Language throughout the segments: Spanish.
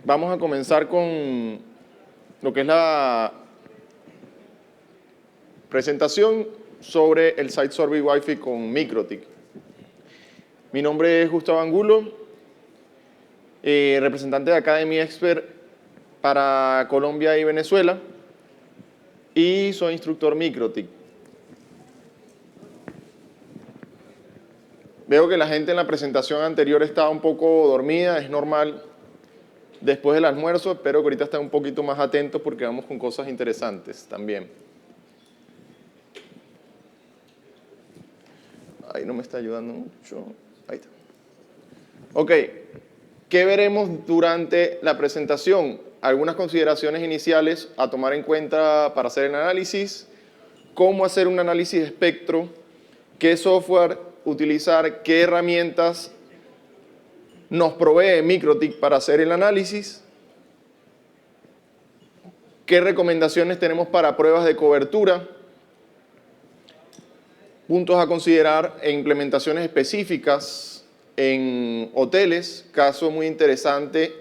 Vamos a comenzar con lo que es la presentación sobre el Site Survey Wi-Fi con MikroTik. Mi nombre es Gustavo Angulo, representante de Academy Expert para Colombia y Venezuela, y soy instructor MikroTik. Veo que la gente en la presentación anterior estaba un poco dormida, es normal. Después del almuerzo, espero que ahorita estén un poquito más atentos porque vamos con cosas interesantes también. Ahí no me está ayudando mucho. Ahí está. Ok, ¿qué veremos durante la presentación? Algunas consideraciones iniciales a tomar en cuenta para hacer el análisis, cómo hacer un análisis de espectro, qué software utilizar, qué herramientas nos provee MikroTik para hacer el análisis, qué recomendaciones tenemos para pruebas de cobertura, puntos a considerar e implementaciones específicas en hoteles, caso muy interesante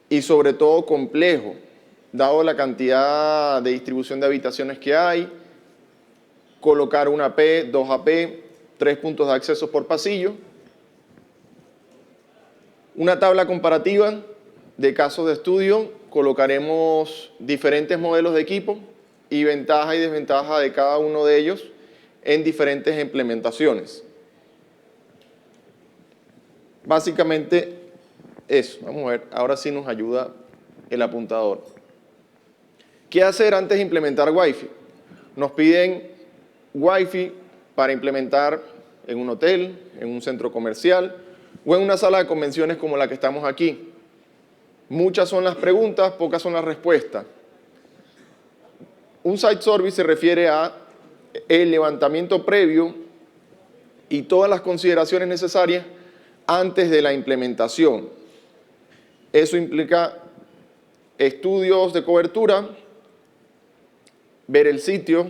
y sobre todo complejo, dado la cantidad de distribución de habitaciones que hay, colocar una AP, 2 AP, 3 puntos de acceso por pasillo, una tabla comparativa de casos de estudio, colocaremos diferentes modelos de equipo y ventaja y desventaja de cada uno de ellos en diferentes implementaciones. Básicamente eso. Vamos a ver, ahora sí nos ayuda el apuntador. ¿Qué hacer antes de implementar Wi-Fi? Nos piden Wi-Fi para implementar en un hotel, en un centro comercial o en una sala de convenciones como la que estamos aquí. Muchas son las preguntas, pocas son las respuestas. Un site survey se refiere a el levantamiento previo y todas las consideraciones necesarias antes de la implementación. Eso implica estudios de cobertura, ver el sitio,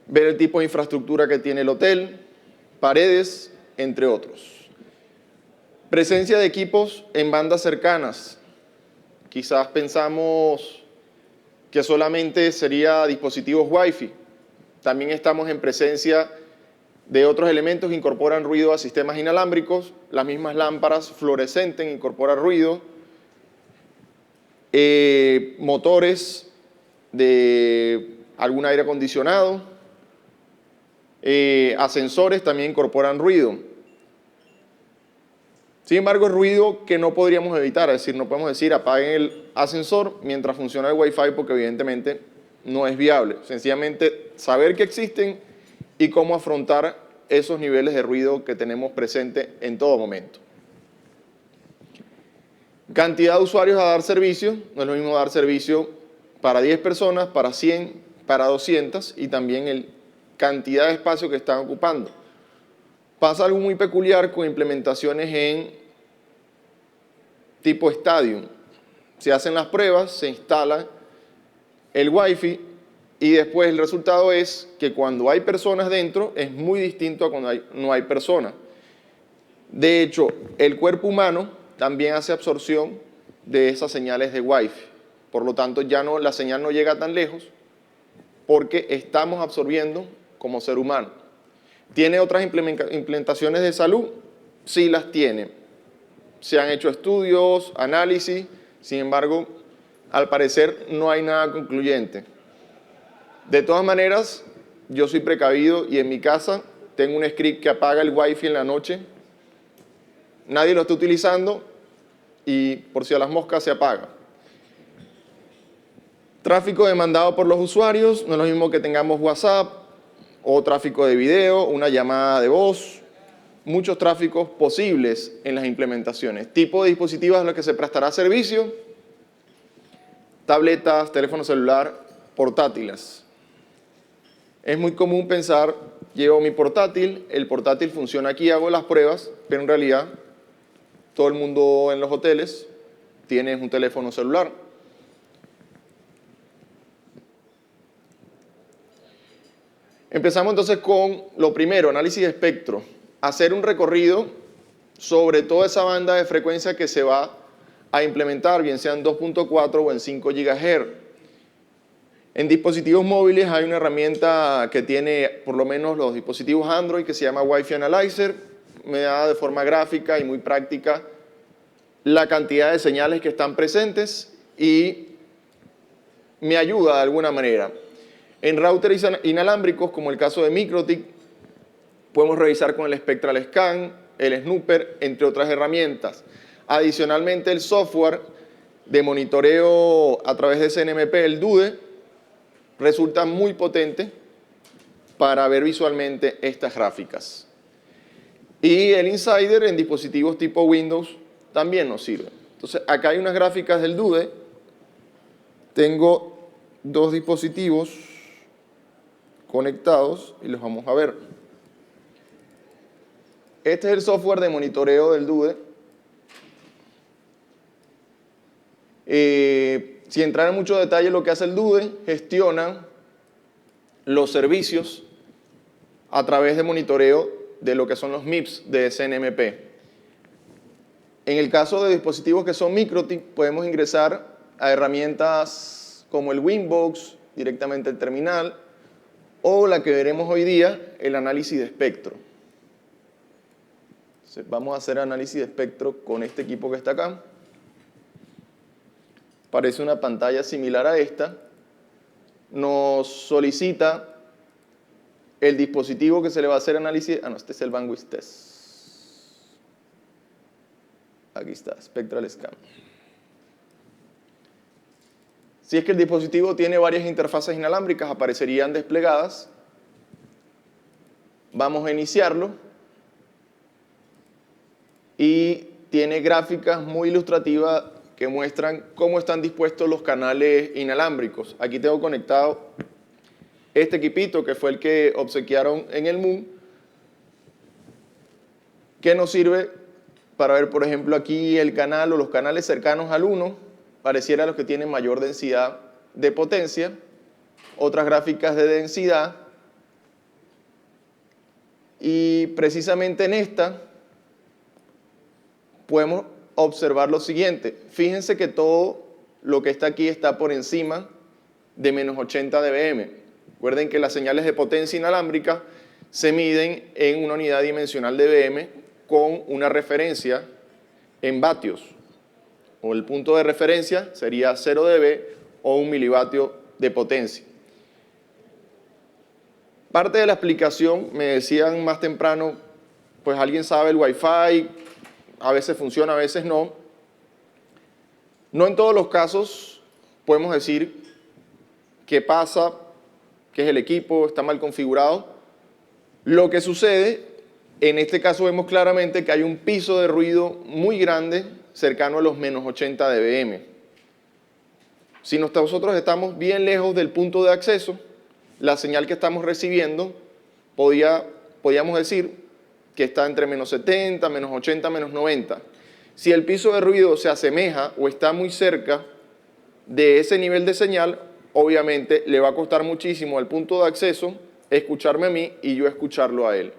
ver el tipo de infraestructura que tiene el hotel, paredes, entre otros. Presencia de equipos en bandas cercanas. Quizás pensamos que solamente sería dispositivos Wi-Fi. También estamos en presencia de otros elementos que incorporan ruido a sistemas inalámbricos. Las mismas lámparas fluorescentes incorporan ruido. Motores de algún aire acondicionado. Ascensores también incorporan ruido. Sin embargo, es ruido que no podríamos evitar, es decir, no podemos decir apaguen el ascensor mientras funciona el Wi-Fi porque evidentemente no es viable. Sencillamente saber que existen y cómo afrontar esos niveles de ruido que tenemos presente en todo momento. Cantidad de usuarios a dar servicio, no es lo mismo dar servicio para 10 personas, para 100, para 200 y también la cantidad de espacio que están ocupando. Pasa algo muy peculiar con implementaciones en tipo Stadium. Se hacen las pruebas, se instala el Wi-Fi y después el resultado es que cuando hay personas dentro es muy distinto a cuando no hay personas. De hecho, el cuerpo humano también hace absorción de esas señales de Wi-Fi. Por lo tanto, ya no, la señal no llega tan lejos porque estamos absorbiendo como ser humano. ¿Tiene otras implementaciones de salud? Sí las tiene. Se han hecho estudios, análisis, sin embargo, al parecer no hay nada concluyente. De todas maneras, yo soy precavido y en mi casa tengo un script que apaga el Wi-Fi en la noche. Nadie lo está utilizando y por si a las moscas se apaga. Tráfico demandado por los usuarios, no es lo mismo que tengamos WhatsApp, o tráfico de video, una llamada de voz, muchos tráficos posibles en las implementaciones. Tipo de dispositivos a los que se prestará servicio, tabletas, teléfono celular, portátiles. Es muy común pensar, llevo mi portátil, el portátil funciona aquí, hago las pruebas, pero en realidad todo el mundo en los hoteles tiene un teléfono celular. Empezamos entonces con lo primero, análisis de espectro. Hacer un recorrido sobre toda esa banda de frecuencia que se va a implementar, bien sean 2.4 o en 5 GHz. En dispositivos móviles hay una herramienta que tiene por lo menos los dispositivos Android que se llama Wi-Fi Analyzer. Me da de forma gráfica y muy práctica la cantidad de señales que están presentes y me ayuda de alguna manera. En routers inalámbricos, como el caso de MikroTik, podemos revisar con el Spectral Scan, el Snooper, entre otras herramientas. Adicionalmente, el software de monitoreo a través de CNMP, el DUDE, resulta muy potente para ver visualmente estas gráficas. Y el Insider en dispositivos tipo Windows también nos sirve. Entonces, acá hay unas gráficas del DUDE. Tengo dos dispositivos conectados y los vamos a ver. Este es el software de monitoreo del DUDE. Sin entrar en mucho detalle, lo que hace el DUDE, gestiona los servicios a través de monitoreo de lo que son los MIPS de CNMP. En el caso de dispositivos que son MikroTik, podemos ingresar a herramientas como el Winbox, directamente el terminal, o la que veremos hoy día, el análisis de espectro. Entonces, vamos a hacer análisis de espectro con este equipo que está acá. Parece una pantalla similar a esta. Nos solicita el dispositivo que se le va a hacer análisis. Ah, no, este es el Bandwidth Test. Aquí está, Spectral Scan. Si es que el dispositivo tiene varias interfaces inalámbricas, aparecerían desplegadas. Vamos a iniciarlo. Y tiene gráficas muy ilustrativas que muestran cómo están dispuestos los canales inalámbricos. Aquí tengo conectado este equipito que fue el que obsequiaron en el Moon, que nos sirve para ver, por ejemplo, aquí el canal o los canales cercanos al 1, pareciera los que tienen mayor densidad de potencia, otras gráficas de densidad, y precisamente en esta podemos observar lo siguiente. Fíjense que todo lo que está aquí está por encima de menos 80 dBm. Recuerden que las señales de potencia inalámbrica se miden en una unidad dimensional de dBm con una referencia en vatios. O el punto de referencia sería 0 dB o 1 milivatio de potencia. Parte de la explicación, me decían más temprano, pues alguien sabe el Wi-Fi, a veces funciona, a veces no. No en todos los casos podemos decir qué pasa, que es el equipo, está mal configurado. Lo que sucede, en este caso vemos claramente que hay un piso de ruido muy grande, cercano a los menos 80 dBm. Si nosotros estamos bien lejos del punto de acceso, la señal que estamos recibiendo, podríamos decir que está entre menos 70, menos 80, menos 90. Si el piso de ruido se asemeja o está muy cerca de ese nivel de señal, obviamente le va a costar muchísimo al punto de acceso escucharme a mí y yo escucharlo a él.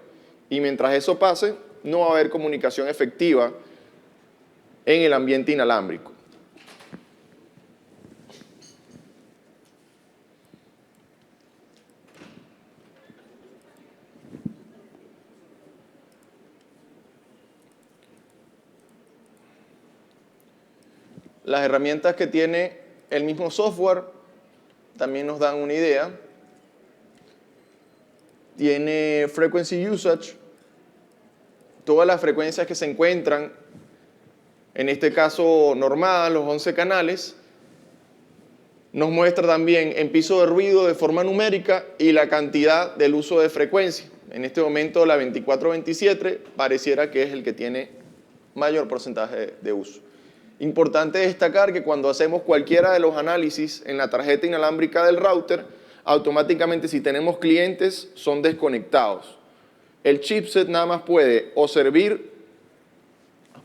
Y mientras eso pase, no va a haber comunicación efectiva en el ambiente inalámbrico. Las herramientas que tiene el mismo software también nos dan una idea. Tiene Frequency Usage, todas las frecuencias que se encuentran, en este caso normadas, los 11 canales. Nos muestra también en piso de ruido de forma numérica y la cantidad del uso de frecuencia. En este momento la 2427 pareciera que es el que tiene mayor porcentaje de uso. Importante destacar que cuando hacemos cualquiera de los análisis en la tarjeta inalámbrica del router, automáticamente si tenemos clientes son desconectados. El chipset nada más puede o servir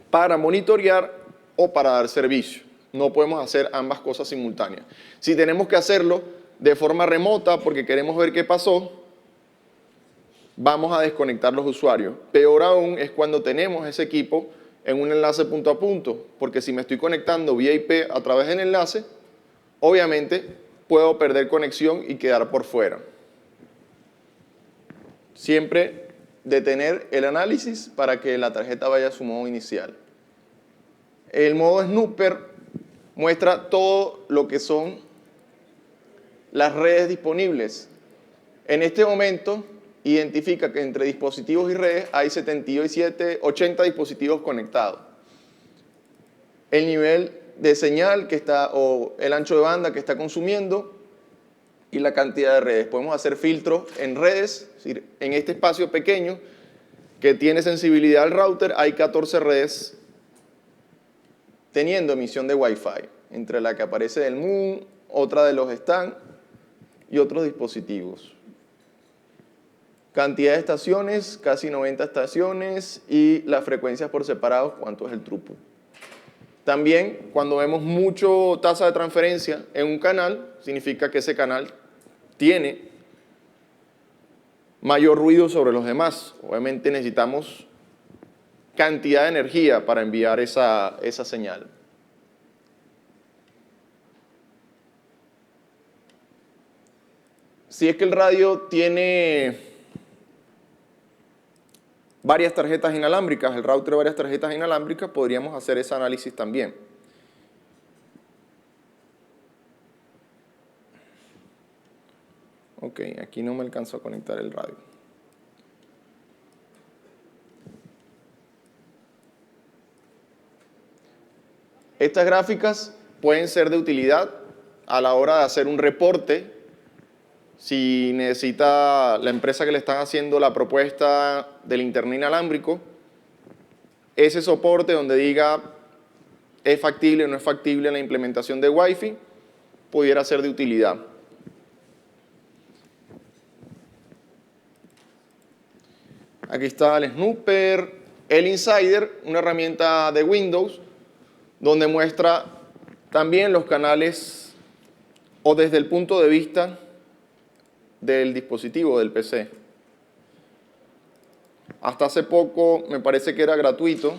para monitorear o para dar servicio. No podemos hacer ambas cosas simultáneas. Si tenemos que hacerlo de forma remota porque queremos ver qué pasó, vamos a desconectar los usuarios. Peor aún es cuando tenemos ese equipo en un enlace punto a punto, porque si me estoy conectando vía IP a través del enlace, obviamente puedo perder conexión y quedar por fuera. Siempre detener el análisis para que la tarjeta vaya a su modo inicial. El modo snooper muestra todo lo que son las redes disponibles. En este momento identifica que entre dispositivos y redes hay 77, 80 dispositivos conectados. El nivel de señal que está, o el ancho de banda que está consumiendo y la cantidad de redes. Podemos hacer filtros en redes, es decir, en este espacio pequeño que tiene sensibilidad al router hay 14 redes teniendo emisión de Wi-Fi, entre la que aparece del Moon, otra de los Stan y otros dispositivos. Cantidad de estaciones, casi 90 estaciones, y las frecuencias por separado, cuánto es el throughput. También, cuando vemos mucho tasa de transferencia en un canal, significa que ese canal tiene mayor ruido sobre los demás. Obviamente necesitamos cantidad de energía para enviar esa señal. Si es que el radio tiene varias tarjetas inalámbricas, el router varias tarjetas inalámbricas, podríamos hacer ese análisis también. Ok, aquí no me alcanzó a conectar el radio. Estas gráficas pueden ser de utilidad a la hora de hacer un reporte. Si necesita la empresa que le están haciendo la propuesta del internet inalámbrico, ese soporte donde diga es factible o no es factible la implementación de Wi-Fi, pudiera ser de utilidad. Aquí está el Snooper, el Insider, una herramienta de Windows, donde muestra también los canales o desde el punto de vista del dispositivo, del PC. Hasta hace poco me parece que era gratuito,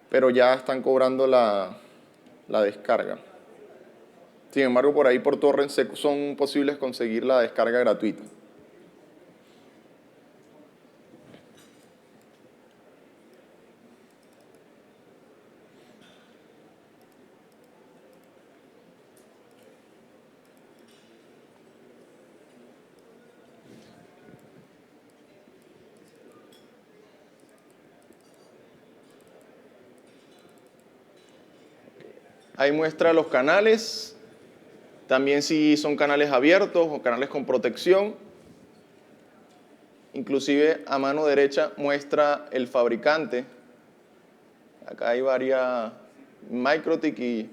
pero ya están cobrando la descarga. Sin embargo, por ahí por torrent son posibles conseguir la descarga gratuita. Ahí muestra los canales, también si son canales abiertos o canales con protección. Inclusive a mano derecha muestra el fabricante. Acá hay varias, MikroTik y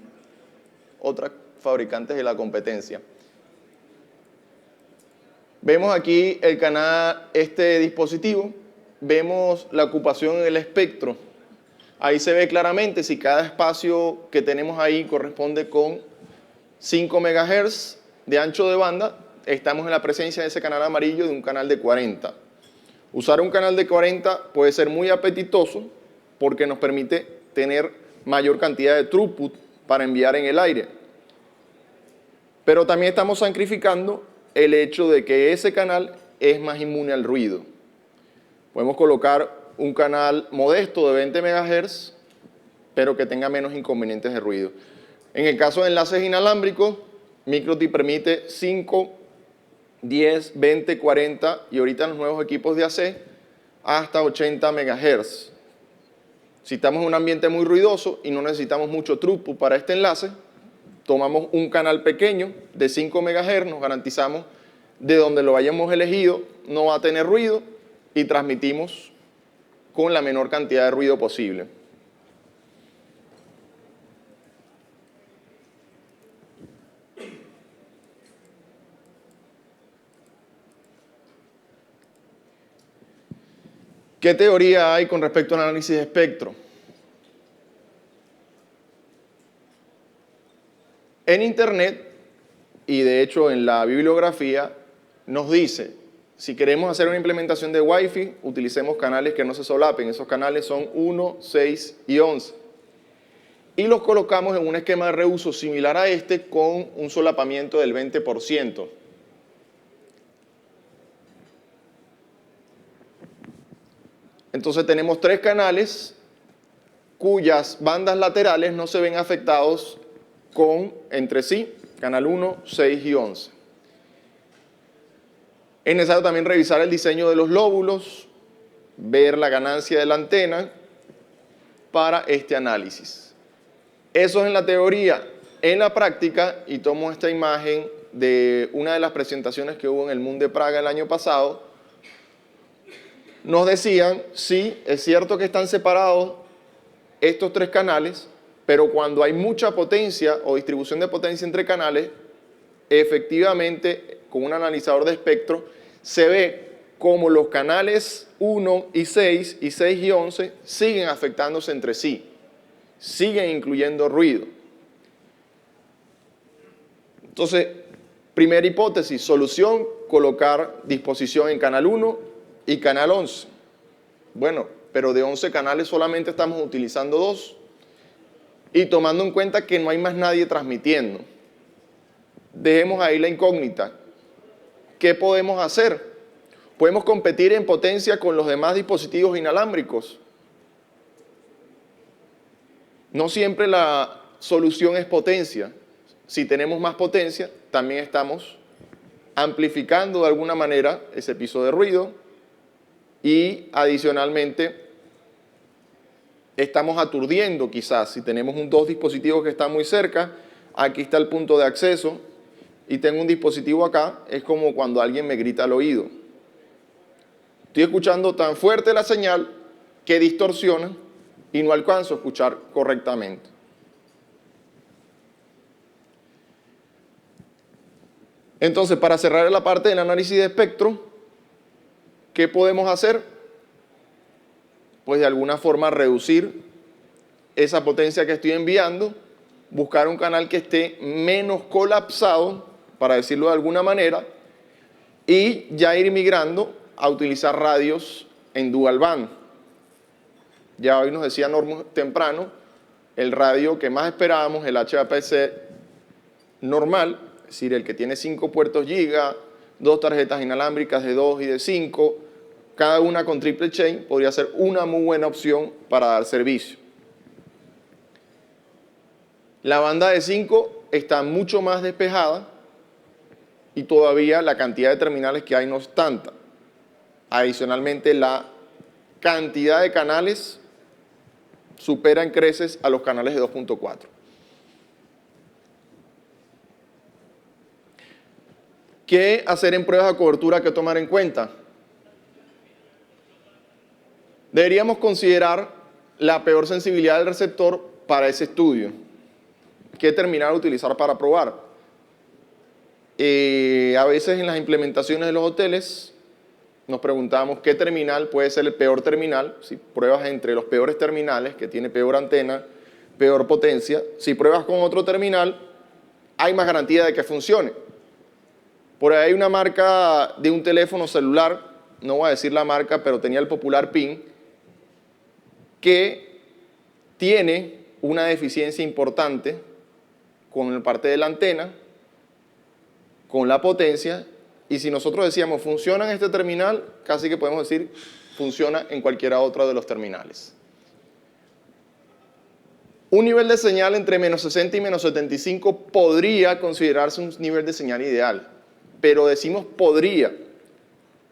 otras fabricantes de la competencia. Vemos aquí el canal, este dispositivo, vemos la ocupación en el espectro. Ahí se ve claramente si cada espacio que tenemos ahí corresponde con 5 MHz de ancho de banda, estamos en la presencia de ese canal amarillo de un canal de 40. Usar un canal de 40 puede ser muy apetitoso porque nos permite tener mayor cantidad de throughput para enviar en el aire. Pero también estamos sacrificando el hecho de que ese canal es más inmune al ruido. Podemos colocar un canal modesto de 20 MHz, pero que tenga menos inconvenientes de ruido. En el caso de enlaces inalámbricos, MikroTik permite 5, 10, 20, 40 y ahorita en los nuevos equipos de AC hasta 80 MHz. Si estamos en un ambiente muy ruidoso y no necesitamos mucho throughput para este enlace, tomamos un canal pequeño de 5 MHz, nos garantizamos de donde lo hayamos elegido no va a tener ruido y transmitimos con la menor cantidad de ruido posible. ¿Qué teoría hay con respecto al análisis de espectro? En Internet, y de hecho en la bibliografía, nos dice Si queremos hacer una implementación de Wi-Fi, utilicemos canales que no se solapen. Esos canales son 1, 6 y 11. Y los colocamos en un esquema de reuso similar a este con un solapamiento del 20%. Entonces tenemos 3 canales cuyas bandas laterales no se ven afectados entre sí, canal 1, 6 y 11. Es necesario también revisar el diseño de los lóbulos, ver la ganancia de la antena para este análisis. Eso es en la teoría. En la práctica, y tomo esta imagen de una de las presentaciones que hubo en el Moon de Praga el año pasado, nos decían, sí, es cierto que están separados estos 3 canales, pero cuando hay mucha potencia o distribución de potencia entre canales, efectivamente, con un analizador de espectro, se ve como los canales 1 y 6 y 11 siguen afectándose entre sí, siguen incluyendo ruido. Entonces, primera hipótesis, solución, colocar disposición en canal 1 y canal 11. Bueno, pero de 11 canales solamente estamos utilizando 2 y tomando en cuenta que no hay más nadie transmitiendo. Dejemos ahí la incógnita. ¿Qué podemos hacer? ¿Podemos competir en potencia con los demás dispositivos inalámbricos? No siempre la solución es potencia. Si tenemos más potencia, también estamos amplificando de alguna manera ese piso de ruido y adicionalmente estamos aturdiendo quizás. Si tenemos 2 dispositivos que están muy cerca, aquí está el punto de acceso y tengo un dispositivo acá, es como cuando alguien me grita al oído. Estoy escuchando tan fuerte la señal que distorsiona y no alcanzo a escuchar correctamente. Entonces, para cerrar la parte del análisis de espectro, ¿qué podemos hacer? Pues de alguna forma reducir esa potencia que estoy enviando, buscar un canal que esté menos colapsado, para decirlo de alguna manera, y ya ir migrando a utilizar radios en dual band. Ya hoy nos decía Normo temprano, el radio que más esperábamos, el HAPC normal, es decir, el que tiene 5 puertos giga, 2 tarjetas inalámbricas de 2 y de 5, cada una con triple chain, podría ser una muy buena opción para dar servicio. La banda de 5 está mucho más despejada y todavía la cantidad de terminales que hay no es tanta. Adicionalmente, la cantidad de canales supera en creces a los canales de 2.4. ¿Qué hacer en pruebas de cobertura que tomar en cuenta? Deberíamos considerar la peor sensibilidad del receptor para ese estudio. ¿Qué terminal utilizar para probar? A veces en las implementaciones de los hoteles nos preguntamos qué terminal puede ser el peor terminal. Si pruebas entre los peores terminales, que tiene peor antena, peor potencia, si pruebas con otro terminal, hay más garantía de que funcione. Por ahí hay una marca de un teléfono celular, no voy a decir la marca, pero tenía el popular PIN, que tiene una deficiencia importante con la parte de la antena, con la potencia, y si nosotros decíamos funciona en este terminal, casi que podemos decir funciona en cualquiera otro de los terminales. Un nivel de señal entre menos 60 y menos 75 podría considerarse un nivel de señal ideal, pero decimos podría,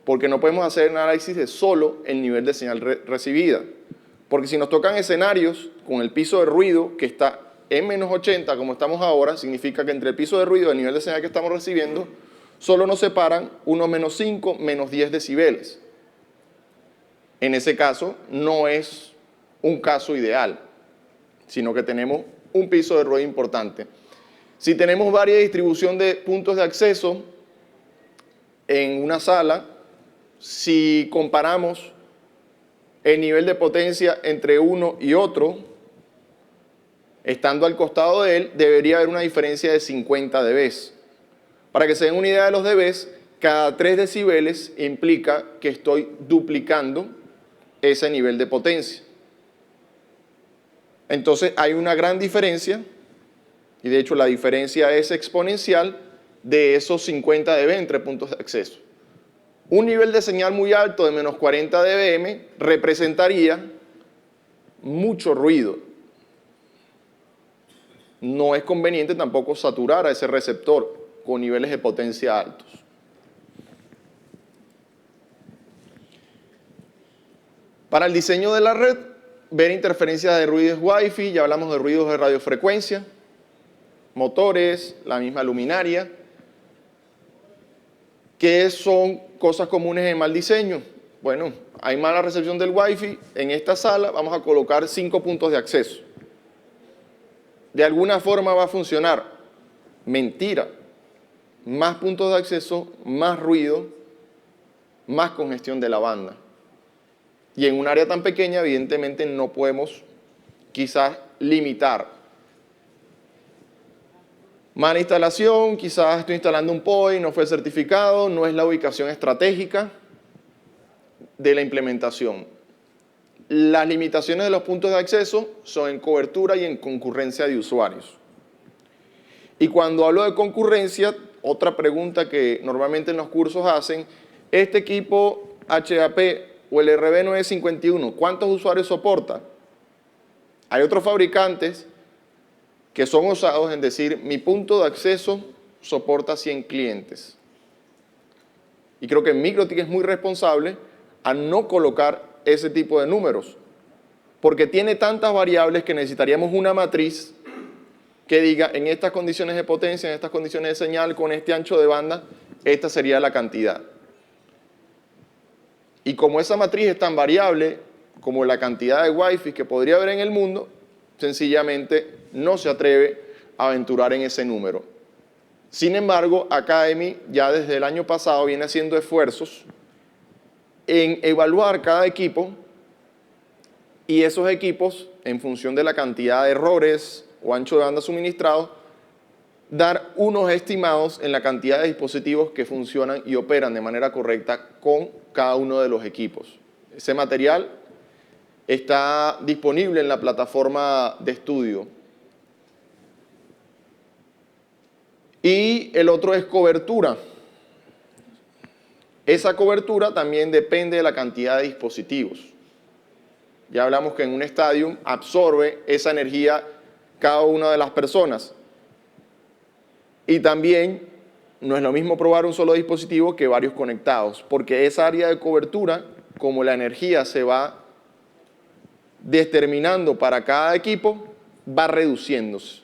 porque no podemos hacer análisis de solo el nivel de señal recibida. Porque si nos tocan escenarios con el piso de ruido que está en menos 80, como estamos ahora, significa que entre el piso de ruido y el nivel de señal que estamos recibiendo, solo nos separan unos menos 5, menos 10 decibeles. En ese caso, no es un caso ideal, sino que tenemos un piso de ruido importante. Si tenemos varias distribución de puntos de acceso en una sala, si comparamos el nivel de potencia entre uno y otro, estando al costado de él, debería haber una diferencia de 50 dB. Para que se den una idea de los dB, cada 3 decibeles implica que estoy duplicando ese nivel de potencia. Entonces hay una gran diferencia, y de hecho la diferencia es exponencial, de esos 50 dB entre puntos de acceso. Un nivel de señal muy alto de menos 40 dBm representaría mucho ruido. No es conveniente tampoco saturar a ese receptor con niveles de potencia altos. Para el diseño de la red, ver interferencias de ruidos Wi-Fi, ya hablamos de ruidos de radiofrecuencia, motores, la misma luminaria. ¿Qué son cosas comunes en mal diseño? Bueno, hay mala recepción del Wi-Fi. En esta sala vamos a colocar 5 puntos de acceso. ¿De alguna forma va a funcionar? Mentira. Más puntos de acceso, más ruido, más congestión de la banda. Y en un área tan pequeña, evidentemente, no podemos quizás limitar. Mala instalación, quizás estoy instalando un POI, no fue certificado, no es la ubicación estratégica de la implementación. Las limitaciones de los puntos de acceso son en cobertura y en concurrencia de usuarios. Y cuando hablo de concurrencia, otra pregunta que normalmente en los cursos hacen, este equipo HAP o el RB951, ¿cuántos usuarios soporta? Hay otros fabricantes que son osados en decir, mi punto de acceso soporta 100 clientes. Y creo que MikroTik es muy responsable a no colocar ese tipo de números, porque tiene tantas variables que necesitaríamos una matriz que diga, en estas condiciones de potencia, en estas condiciones de señal, con este ancho de banda, esta sería la cantidad. Y como esa matriz es tan variable como la cantidad de Wi-Fi que podría haber en el mundo, sencillamente no se atreve a aventurar en ese número. Sin embargo, Academy ya desde el año pasado viene haciendo esfuerzos en evaluar cada equipo y esos equipos, en función de la cantidad de errores o ancho de banda suministrado, dar unos estimados en la cantidad de dispositivos que funcionan y operan de manera correcta con cada uno de los equipos. Ese material está disponible en la plataforma de estudio. Y el otro es cobertura. Esa cobertura también depende de la cantidad de dispositivos. Ya hablamos que en un estadio absorbe esa energía cada una de las personas. Y también no es lo mismo probar un solo dispositivo que varios conectados, porque esa área de cobertura, como la energía se va determinando para cada equipo, va reduciéndose.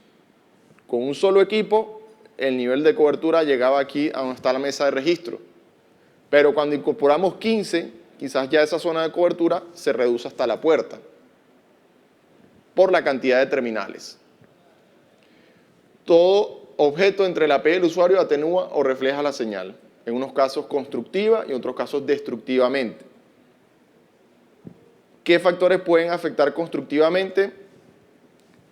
Con un solo equipo, el nivel de cobertura llegaba aquí a donde está la mesa de registro. Pero cuando incorporamos 15, quizás ya esa zona de cobertura se reduce hasta la puerta, por la cantidad de terminales. Todo objeto entre la API y el usuario atenúa o refleja la señal, en unos casos constructiva y en otros casos destructivamente. ¿Qué factores pueden afectar constructivamente?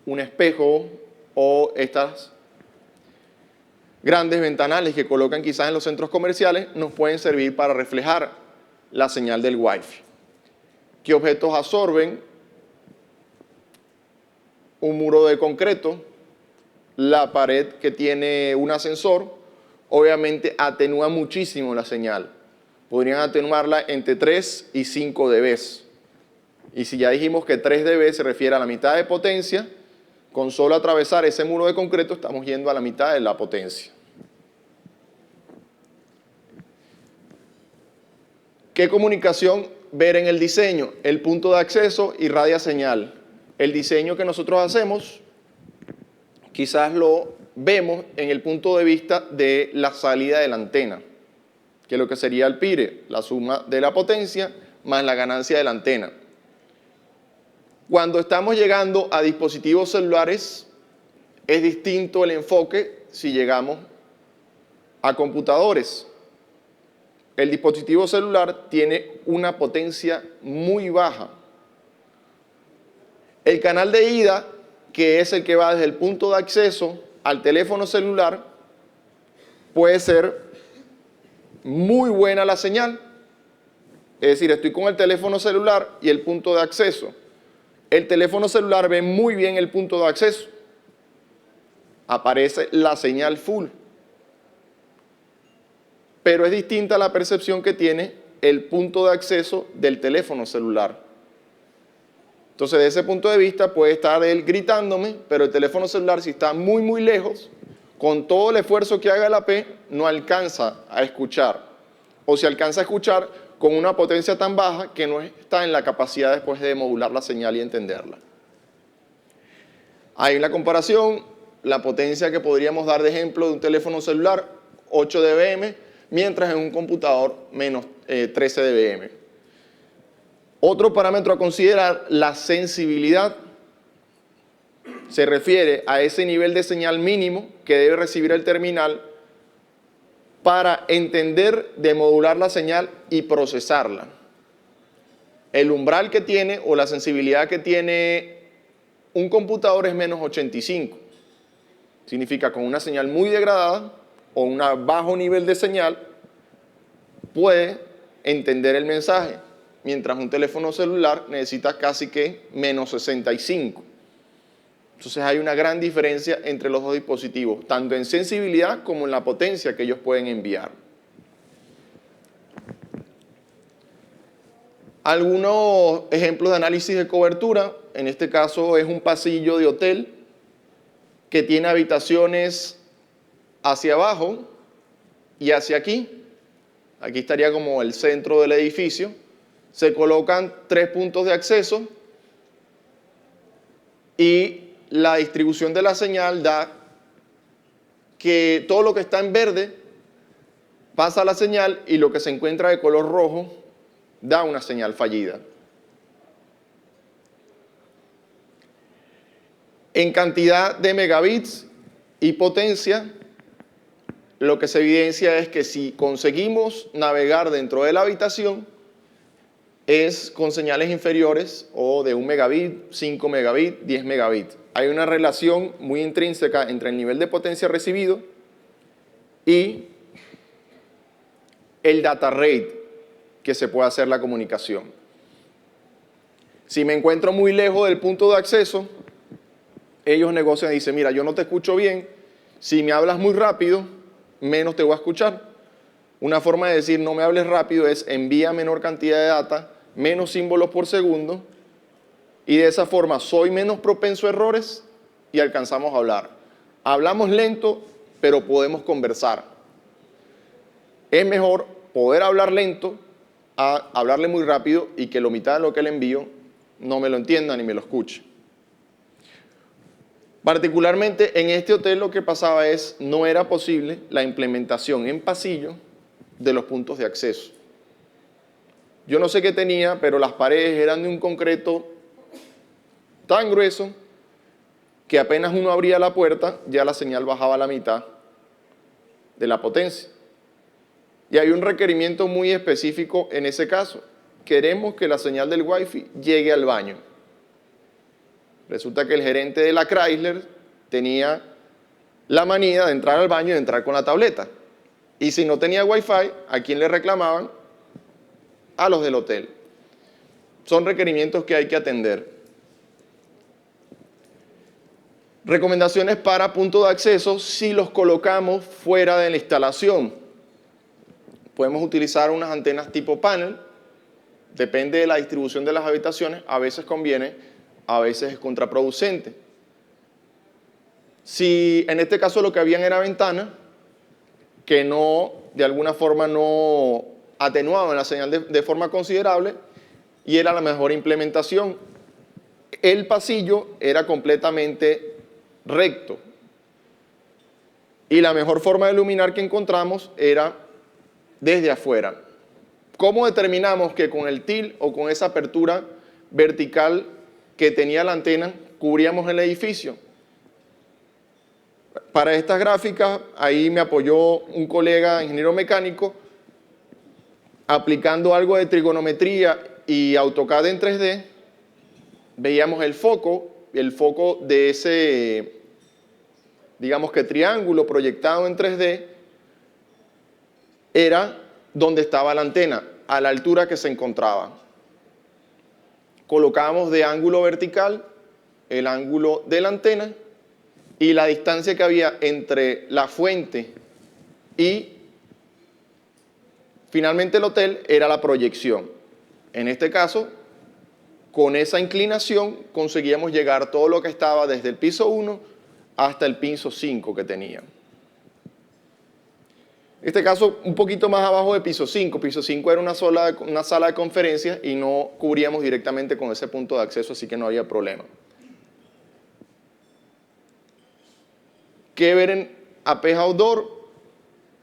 Un espejo o estas grandes ventanales que colocan quizás en los centros comerciales nos pueden servir para reflejar la señal del Wi-Fi. ¿Qué objetos absorben? Un muro de concreto, la pared que tiene un ascensor, obviamente atenúa muchísimo la señal. Podrían atenuarla entre 3 y 5 dB. Y si ya dijimos que 3 dB se refiere a la mitad de potencia, con solo atravesar ese muro de concreto estamos yendo a la mitad de la potencia. ¿Qué comunicación ver en el diseño? El punto de acceso irradia señal. El diseño que nosotros hacemos, quizás lo vemos en el punto de vista de la salida de la antena, que es lo que sería el PIRE, la suma de la potencia más la ganancia de la antena. Cuando estamos llegando a dispositivos celulares, es distinto el enfoque si llegamos a computadores. El dispositivo celular tiene una potencia muy baja. El canal de ida, que es el que va desde el punto de acceso al teléfono celular, puede ser muy buena la señal. Es decir, estoy con el teléfono celular y el punto de acceso. El teléfono celular ve muy bien el punto de acceso. Aparece la señal full. Pero es distinta la percepción que tiene el punto de acceso del teléfono celular. Entonces, desde ese punto de vista, puede estar él gritándome, pero el teléfono celular, si está muy, muy lejos, con todo el esfuerzo que haga el AP, no alcanza a escuchar. O si alcanza a escuchar con una potencia tan baja que no está en la capacidad después de modular la señal y entenderla. Hay una comparación, la potencia que podríamos dar de ejemplo de un teléfono celular, 8 dBm, mientras en un computador menos 13 dBm. Otro parámetro a considerar, la sensibilidad. Se refiere a ese nivel de señal mínimo que debe recibir el terminal para entender de modular la señal y procesarla. El umbral que tiene o la sensibilidad que tiene un computador es menos 85. Significa con una señal muy degradada o un bajo nivel de señal puede entender el mensaje, mientras un teléfono celular necesita casi que menos 65. Entonces hay una gran diferencia entre los dos dispositivos, tanto en sensibilidad como en la potencia que ellos pueden enviar. Algunos ejemplos de análisis de cobertura, en este caso es un pasillo de hotel que tiene habitaciones hacia abajo y hacia aquí. Aquí estaría como el centro del edificio. Se colocan 3 puntos de acceso y la distribución de la señal da que todo lo que está en verde pasa la señal y lo que se encuentra de color rojo da una señal fallida. En cantidad de megabits y potencia, lo que se evidencia es que si conseguimos navegar dentro de la habitación, es con señales inferiores o de 1 megabit, 5 megabit, 10 megabit. Hay una relación muy intrínseca entre el nivel de potencia recibido y el data rate que se puede hacer la comunicación. Si me encuentro muy lejos del punto de acceso, ellos negocian y dicen, mira, yo no te escucho bien, si me hablas muy rápido, menos te voy a escuchar. Una forma de decir no me hables rápido es envía menor cantidad de data, menos símbolos por segundo, y de esa forma soy menos propenso a errores y alcanzamos a hablar. Hablamos lento, pero podemos conversar. Es mejor poder hablar lento a hablarle muy rápido y que la mitad de lo que le envío no me lo entienda ni me lo escuche. Particularmente en este hotel lo que pasaba es no era posible la implementación en pasillo de los puntos de acceso. Yo no sé qué tenía, pero las paredes eran de un concreto tan grueso que apenas uno abría la puerta, ya la señal bajaba a la mitad de la potencia. Y hay un requerimiento muy específico en ese caso. Queremos que la señal del Wi-Fi llegue al baño. Resulta que el gerente de la Chrysler tenía la manía de entrar al baño y de entrar con la tableta. Y si no tenía Wi-Fi, ¿a quién le reclamaban? A los del hotel. Son requerimientos que hay que atender. Recomendaciones para puntos de acceso si los colocamos fuera de la instalación. Podemos utilizar unas antenas tipo panel. Depende de la distribución de las habitaciones. A veces conviene, a veces es contraproducente. Si en este caso lo que habían era ventana, que no, de alguna forma no atenuaban la señal de forma considerable, y era la mejor implementación. El pasillo era completamente recto. Y la mejor forma de iluminar que encontramos era desde afuera. ¿Cómo determinamos que con el TIL o con esa apertura vertical que tenía la antena cubríamos el edificio? Para estas gráficas, ahí me apoyó un colega ingeniero mecánico aplicando algo de trigonometría y AutoCAD en 3D. Veíamos el foco de ese, digamos que triángulo proyectado en 3D era donde estaba la antena, a la altura que se encontraba. Colocamos de ángulo vertical el ángulo de la antena y la distancia que había entre la fuente y finalmente el hotel era la proyección. En este caso, con esa inclinación conseguíamos llegar todo lo que estaba desde el piso 1 hasta el piso 5 que tenía. En este caso, un poquito más abajo de piso 5. Piso 5 era una sala de conferencias y no cubríamos directamente con ese punto de acceso, así que no había problema. ¿Qué ver en AP Outdoor?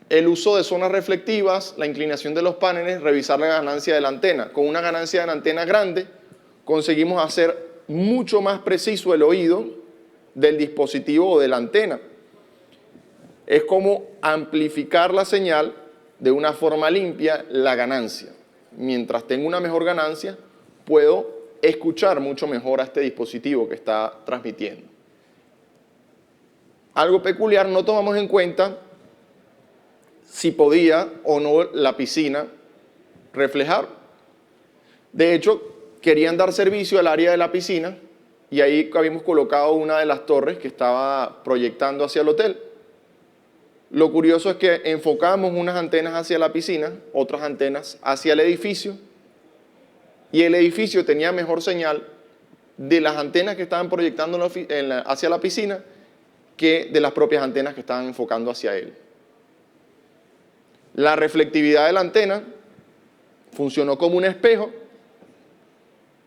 El uso de zonas reflectivas, la inclinación de los paneles, revisar la ganancia de la antena. Con una ganancia de la antena grande, conseguimos hacer mucho más preciso el oído del dispositivo o de la antena. Es como amplificar la señal de una forma limpia, la ganancia. Mientras tengo una mejor ganancia, puedo escuchar mucho mejor a este dispositivo que está transmitiendo. Algo peculiar, no tomamos en cuenta si podía o no la piscina reflejar. De hecho, querían dar servicio al área de la piscina y ahí habíamos colocado una de las torres que estaba proyectando hacia el hotel. Lo curioso es que enfocamos unas antenas hacia la piscina, otras antenas hacia el edificio, y el edificio tenía mejor señal de las antenas que estaban proyectando hacia la piscina que de las propias antenas que estaban enfocando hacia él. La reflectividad de la antena funcionó como un espejo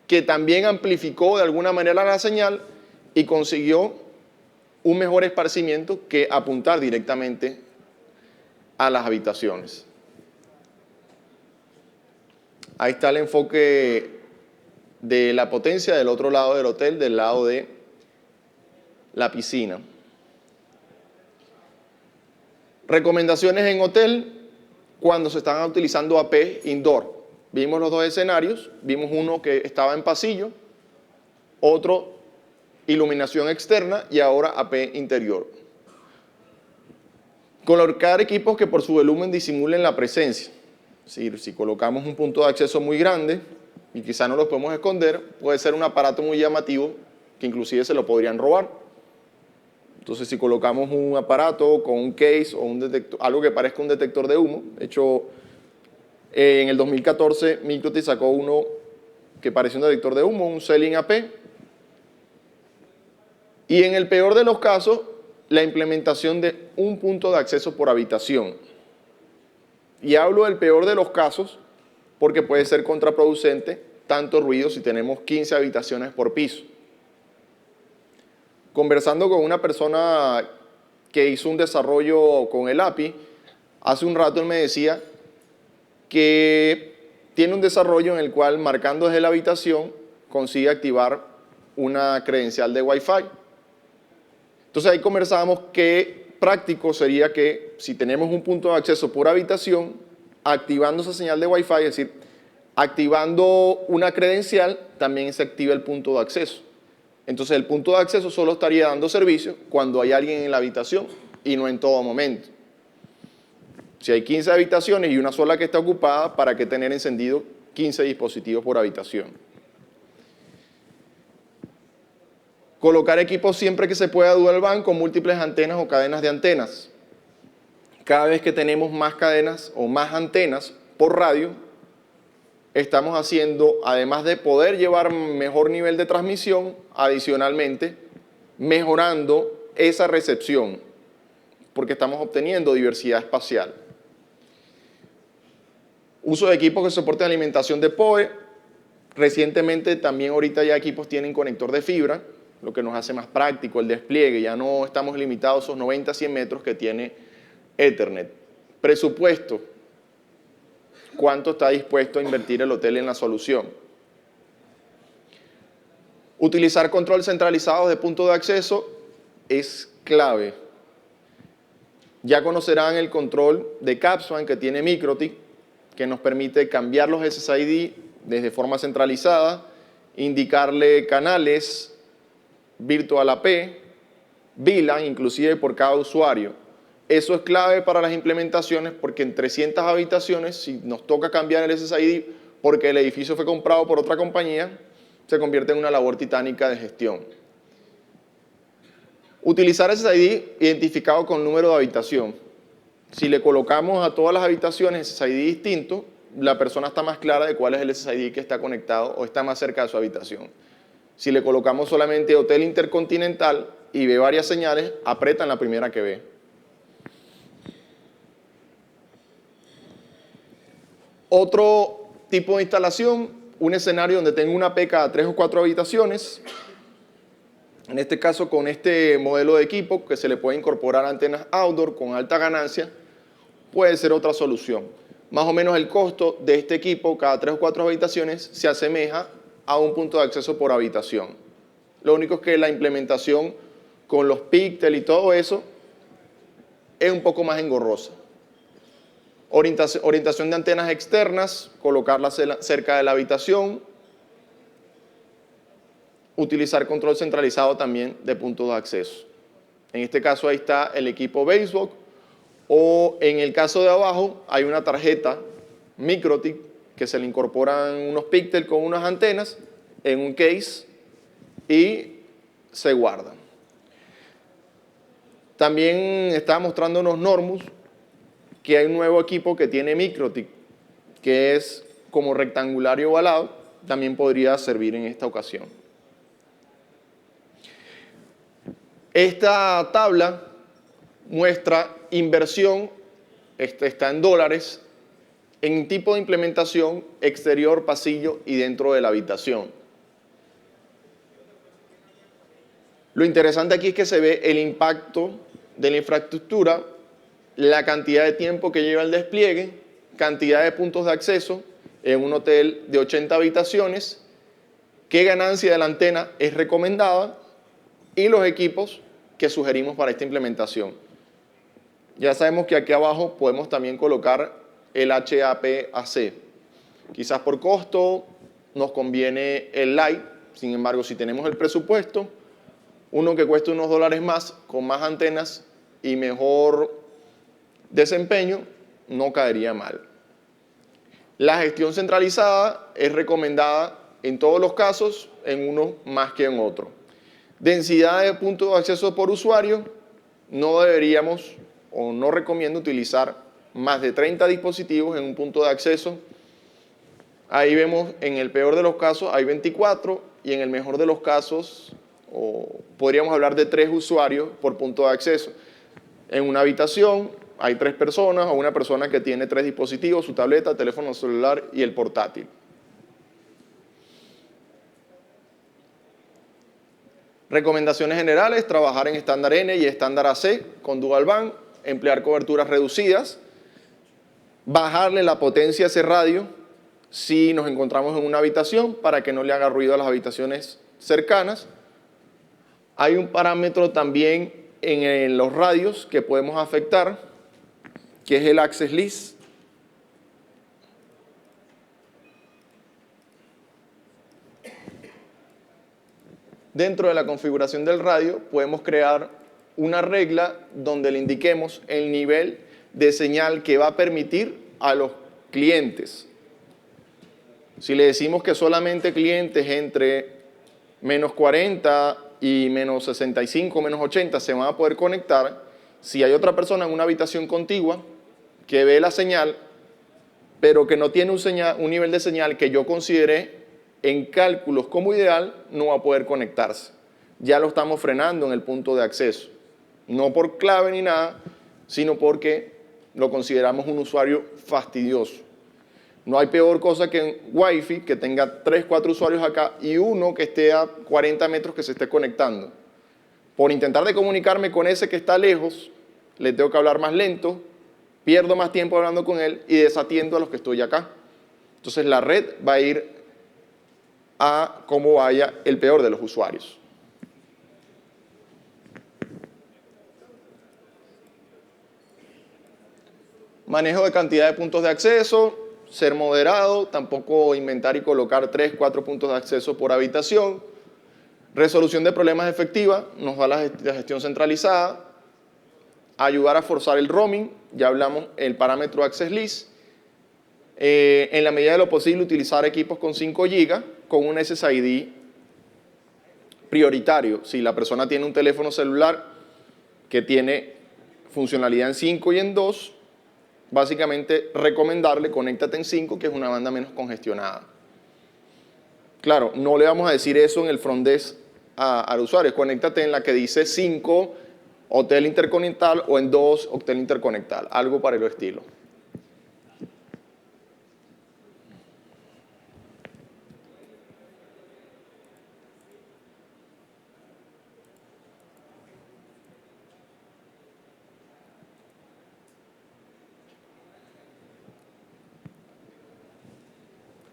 que también amplificó de alguna manera la señal y consiguió un mejor esparcimiento que apuntar directamente a las habitaciones. Ahí está el enfoque de la potencia del otro lado del hotel, del lado de la piscina. Recomendaciones en hotel cuando se están utilizando AP indoor. Vimos los dos escenarios, vimos uno que estaba en pasillo, otro iluminación externa y ahora AP interior. Colocar equipos que por su volumen disimulen la presencia. Es decir, si colocamos un punto de acceso muy grande y quizá no los podemos esconder, puede ser un aparato muy llamativo que inclusive se lo podrían robar. Entonces, si colocamos un aparato con un case o un detector, algo que parezca un detector de humo, de hecho, en el 2014 MikroTik sacó uno que parecía un detector de humo, un Selling AP. Y en el peor de los casos, la implementación de un punto de acceso por habitación. Y hablo del peor de los casos porque puede ser contraproducente tanto ruido si tenemos 15 habitaciones por piso. Conversando con una persona que hizo un desarrollo con el API, hace un rato él me decía que tiene un desarrollo en el cual marcando desde la habitación consigue activar una credencial de Wi-Fi. Entonces ahí conversábamos qué práctico sería que si tenemos un punto de acceso por habitación, activando esa señal de Wi-Fi, es decir, activando una credencial, también se activa el punto de acceso. Entonces el punto de acceso solo estaría dando servicio cuando hay alguien en la habitación y no en todo momento. Si hay 15 habitaciones y una sola que está ocupada, ¿para qué tener encendido 15 dispositivos por habitación? Colocar equipos siempre que se pueda dual band con múltiples antenas o cadenas de antenas. Cada vez que tenemos más cadenas o más antenas por radio, estamos haciendo, además de poder llevar mejor nivel de transmisión, adicionalmente, mejorando esa recepción, porque estamos obteniendo diversidad espacial. Uso de equipos que soporten alimentación de PoE. Recientemente también ahorita ya equipos tienen conector de fibra, lo que nos hace más práctico el despliegue. Ya no estamos limitados a esos 90 a 100 metros que tiene Ethernet. Presupuesto. ¿Cuánto está dispuesto a invertir el hotel en la solución? Utilizar control centralizado de punto de acceso es clave. Ya conocerán el control de Capswan que tiene MikroTik, que nos permite cambiar los SSID desde forma centralizada, indicarle canales, Virtual AP, VLAN, inclusive por cada usuario. Eso es clave para las implementaciones porque en 300 habitaciones, si nos toca cambiar el SSID porque el edificio fue comprado por otra compañía, se convierte en una labor titánica de gestión. Utilizar SSID identificado con número de habitación. Si le colocamos a todas las habitaciones SSID distinto, la persona está más clara de cuál es el SSID que está conectado o está más cerca de su habitación. Si le colocamos solamente Hotel Intercontinental y ve varias señales, aprieta en la primera que ve. Otro tipo de instalación, un escenario donde tengo una P cada 3 o 4 habitaciones. En este caso, con este modelo de equipo que se le puede incorporar antenas outdoor con alta ganancia, puede ser otra solución. Más o menos el costo de este equipo cada 3 o 4 habitaciones se asemeja a un punto de acceso por habitación. Lo único es que la implementación con los píxeles y todo eso es un poco más engorrosa. Orientación de antenas externas, colocarlas cerca de la habitación. Utilizar control centralizado también de puntos de acceso. En este caso ahí está el equipo Basebox, o en el caso de abajo hay una tarjeta MikroTik que se le incorporan unos píxeles con unas antenas en un case y se guardan. También estaba mostrando unos Normus que hay un nuevo equipo que tiene MikroTik, que es como rectangular y ovalado, también podría servir en esta ocasión. Esta tabla muestra inversión, está en dólares, en tipo de implementación, exterior, pasillo y dentro de la habitación. Lo interesante aquí es que se ve el impacto de la infraestructura, la cantidad de tiempo que lleva el despliegue, cantidad de puntos de acceso en un hotel de 80 habitaciones, qué ganancia de la antena es recomendada y los equipos que sugerimos para esta implementación. Ya sabemos que aquí abajo podemos también colocar el HAPAC. Quizás por costo nos conviene el Lite, sin embargo, si tenemos el presupuesto, uno que cueste unos dólares más, con más antenas y mejor desempeño, no caería mal. La gestión centralizada es recomendada en todos los casos, en uno más que en otro. Densidad de puntos de acceso por usuario, no deberíamos o no recomiendo utilizar más de 30 dispositivos en un punto de acceso. Ahí vemos, en el peor de los casos hay 24 y en el mejor de los casos podríamos hablar de 3 usuarios por punto de acceso. En una habitación hay 3 personas o una persona que tiene 3 dispositivos, su tableta, teléfono celular y el portátil. Recomendaciones generales, trabajar en estándar N y estándar AC con dual band, emplear coberturas reducidas, bajarle la potencia a ese radio si nos encontramos en una habitación para que no le haga ruido a las habitaciones cercanas. Hay un parámetro también en los radios que podemos afectar, que es el access list. Dentro de la configuración del radio podemos crear una regla donde le indiquemos el nivel de señal que va a permitir a los clientes. Si le decimos que solamente clientes entre menos 40 y menos 65, menos 80 se van a poder conectar, si hay otra persona en una habitación contigua que ve la señal, pero que no tiene un nivel de señal que yo consideré en cálculos como ideal, no va a poder conectarse. Ya lo estamos frenando en el punto de acceso. No por clave ni nada, sino porque lo consideramos un usuario fastidioso. No hay peor cosa que en Wi-Fi que tenga 3, 4 usuarios acá y uno que esté a 40 metros que se esté conectando. Por intentar de comunicarme con ese que está lejos, le tengo que hablar más lento, pierdo más tiempo hablando con él y desatiendo a los que estoy acá. Entonces la red va a ir a cómo vaya el peor de los usuarios. Manejo de cantidad de puntos de acceso, ser moderado, tampoco inventar y colocar 3, 4 puntos de acceso por habitación. Resolución de problemas efectiva, nos da la gestión centralizada. ayudar a forzar el roaming, ya hablamos el parámetro Access List. En la medida de lo posible, utilizar equipos con 5 GB con un SSID prioritario. Si la persona tiene un teléfono celular que tiene funcionalidad en 5 y en 2, básicamente recomendarle conéctate en 5, que es una banda menos congestionada. Claro, no le vamos a decir eso en el front desk al usuario, conéctate en la que dice 5 hotel interconectal o en 2 hotel interconectal, algo para el estilo.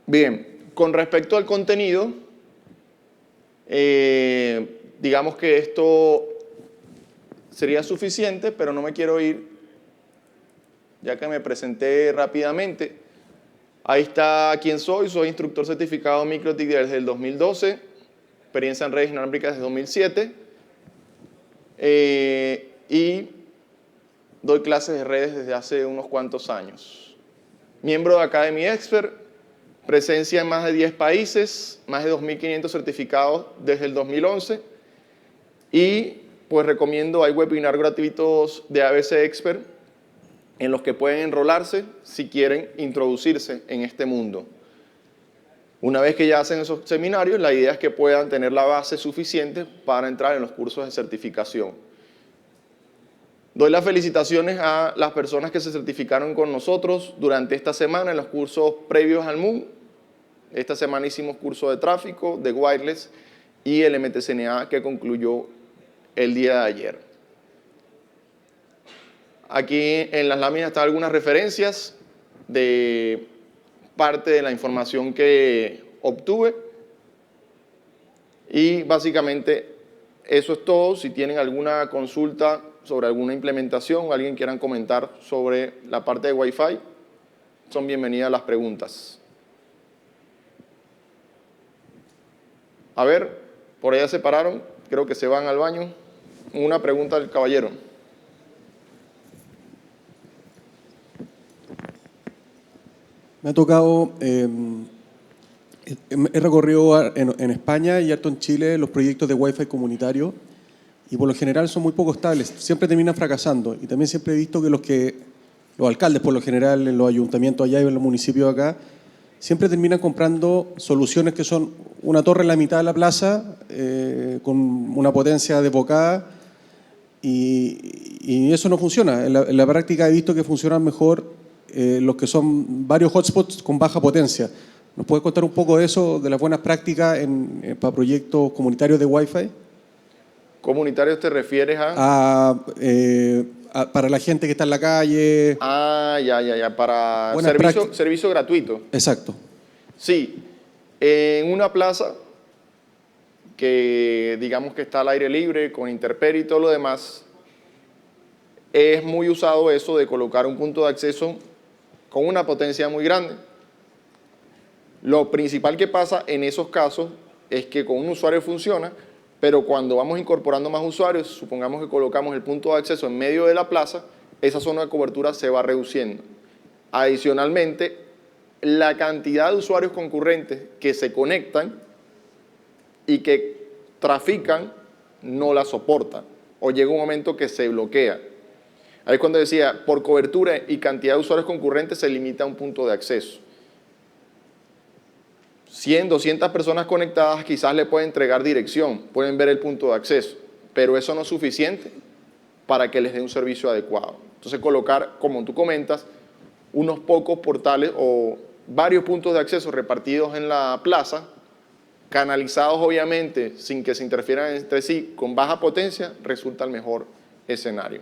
Bien, con respecto al contenido, digamos que esto sería suficiente, pero no me quiero ir, ya que me presenté rápidamente. Ahí está quién soy instructor certificado MikroTik desde el 2012, experiencia en redes inalámbricas desde 2007, y doy clases de redes desde hace unos cuantos años. Miembro de Academy Expert, presencia en más de 10 países, más de 2.500 certificados desde el 2011, y pues recomiendo, hay webinars gratuitos de ABC Expert en los que pueden enrolarse si quieren introducirse en este mundo. Una vez que ya hacen esos seminarios, la idea es que puedan tener la base suficiente para entrar en los cursos de certificación. Doy las felicitaciones a las personas que se certificaron con nosotros durante esta semana en los cursos previos al MOOC. Esta semana hicimos curso de tráfico, de wireless y el MTCNA que concluyó el día de ayer. Aquí en las láminas están algunas referencias de parte de la información que obtuve. Y básicamente eso es todo. Si tienen alguna consulta sobre alguna implementación o alguien quieran comentar sobre la parte de Wi-Fi, son bienvenidas las preguntas. A ver, por allá se pararon, creo que se van al baño. Una pregunta del caballero. Me ha tocado, he recorrido en España y harto en Chile los proyectos de Wi-Fi comunitario y por lo general son muy poco estables, siempre terminan fracasando. Y también siempre he visto que los alcaldes por lo general en los ayuntamientos allá y en los municipios acá, siempre terminan comprando soluciones que son una torre en la mitad de la plaza con una potencia desbocada y eso no funciona. En la práctica he visto que funcionan mejor los que son varios hotspots con baja potencia. ¿Nos puedes contar un poco de eso, de las buenas prácticas para proyectos comunitarios de Wi-Fi? ¿Comunitarios te refieres a? Para la gente que está en la calle. Ah, ya, para servicio gratuito. Exacto. Sí, en una plaza que digamos que está al aire libre, con intemperie y todo lo demás, es muy usado eso de colocar un punto de acceso con una potencia muy grande. Lo principal que pasa en esos casos es que con un usuario funciona, pero cuando vamos incorporando más usuarios, supongamos que colocamos el punto de acceso en medio de la plaza, esa zona de cobertura se va reduciendo. Adicionalmente, la cantidad de usuarios concurrentes que se conectan y que trafican no la soportan, o llega un momento que se bloquea. Ahí es cuando decía, por cobertura y cantidad de usuarios concurrentes se limita a un punto de acceso. 100, 200 personas conectadas quizás le pueden entregar dirección, pueden ver el punto de acceso, pero eso no es suficiente para que les dé un servicio adecuado. Entonces colocar, como tú comentas, unos pocos portales o varios puntos de acceso repartidos en la plaza, canalizados obviamente sin que se interfieran entre sí, con baja potencia, resulta el mejor escenario.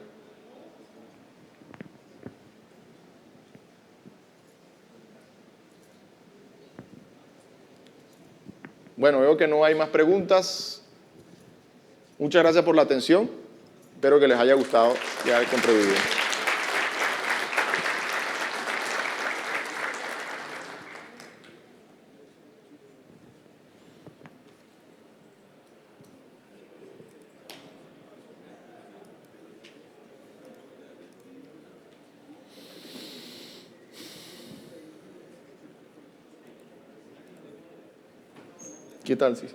Bueno, veo que no hay más preguntas. Muchas gracias por la atención. Espero que les haya gustado y haya contribuido. ¿Qué tal, sí?